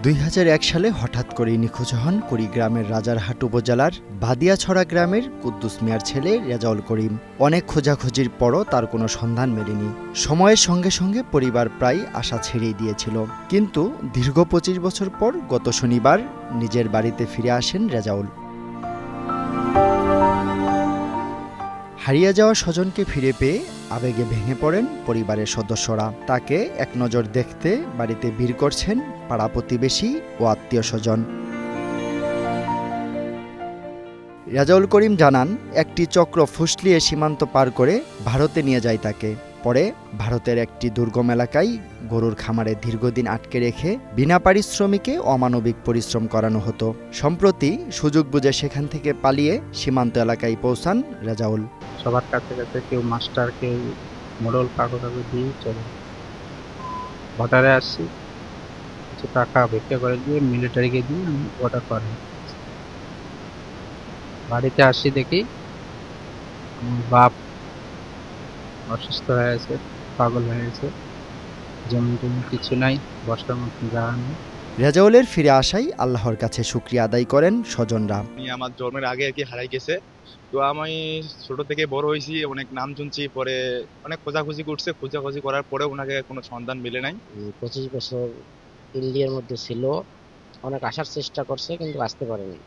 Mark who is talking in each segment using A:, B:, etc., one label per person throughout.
A: 2001 সালে হঠাৎ করেই নিখোঁজ হন কুড়িগ্রামের রাজারহাট উপজেলার বাদিয়াছড়া গ্রামের কুদ্দুস মিয়ার ছেলে রেজাউল করিম। অনেক খোঁজাখুঁজির পরও তার কোনো সন্ধান মেলেনি। সময়ের সঙ্গে সঙ্গে পরিবার প্রায় আশা ছেড়েই দিয়েছিল, কিন্তু দীর্ঘ 25 বছর পর গত শনিবার নিজের বাড়িতে ফিরে আসেন রেজাউল। হারিয়ে যাওয়া স্বজনকে ফিরে পেয়ে আবেগে ভেঙে পড়েন পরিবারের সদস্যরা। তাকে এক নজর দেখতে বাড়িতে ভিড় করছেন পাড়া প্রতিবেশী ও আত্মীয় স্বজন। রেজাউল করিম জানান, একটি চক্র ফুসলিয়ে সীমান্ত পার করে ভারতে নিয়ে যায় তাকে। পরে ভারতের একটি দুর্গম এলাকায় গরুর খামারে দীর্ঘদিন আটকে রেখে বিনা পারিশ্রমিকে অমানবিক পরিশ্রম করানো হতো। সম্প্রতি সুযোগ বুঝে সেখান থেকে পালিয়ে সীমান্ত এলাকায় পৌঁছান রেজাউল।
B: সবার কাছে কাছে কেউ মাস্টার, কেউ মোড়ল, কাকু দিয়ে চলে। বর্ডারে আসছি, কিছু টাকা ভিক্ষা করে দিয়ে মিলিটারিকে দিয়ে আমি বর্ডার পার হই। বাড়িতে আসছি দেখি আমার বাপ অসুস্থ হয়ে আছে, পাগল হয়ে গেছে, জমি টমি কিছু নাই, বসার মতন জায়গা নেই।
A: রেজাউলের ফিরে আসায় আল্লাহর কাছে শুকরিয়া আদায় করেন স্বজনরা।
C: আমার জন্মের আগে আর কি হারাই গেছে, তো আমি ছোট থেকে বড় হয়েছি, অনেক নাম শুনছি, পরে অনেক খোঁজাখুঁজি করছে, খোঁজাখুঁজি করার পরে ওনাকে কোনো সন্ধান মিলে নাই।
D: 25 বছর ইন্ডিয়ার মধ্যে ছিল, অনেক আসার চেষ্টা করছে কিন্তু আসতে পারেনি।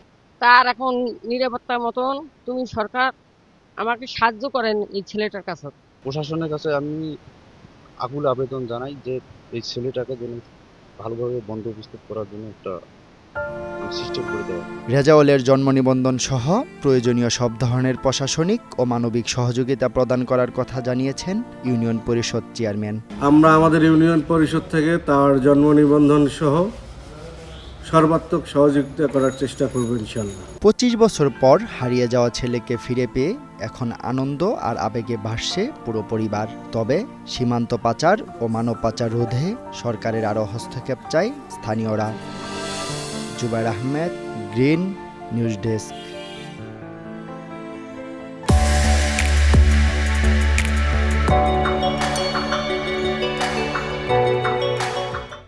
E: তার এখন নিরাপত্তার মতন তুমি সরকার আমাকে সাহায্য করেন এই ছেলেটার কাছে।
F: প্রশাসনের কাছে আমি আকুল আবেদন জানাই যে এই ছেলেটাকে যেন ভালোভাবে বন্দোবস্ত করার জন্য একটা সিস্টেম করে দেওয়া।
A: রেজাউলের জন্ম নিবন্ধন সহ প্রয়োজনীয় সব ধরনের প্রশাসনিক ও মানবিক সহযোগিতা প্রদান করার কথা জানিয়েছেন ইউনিয়ন পরিষদ চেয়ারম্যান।
G: আমরা আমাদের ইউনিয়ন পরিষদ থেকে তার জন্ম নিবন্ধন সহ সর্বাত্মক সহযোগিতা করার চেষ্টা করব ইনশাআল্লাহ।
A: 25 বছর পর হারিয়ে যাওয়া ছেলেকে ফিরে পেয়ে এখন আনন্দ আর আবেগে ভাসছে পুরো পরিবার। তবে সীমান্ত পাচার ও মানব পাচার রোধে সরকারের আরও হস্তক্ষেপ চায় স্থানীয়রা। Zubair Ahmed, green news desk.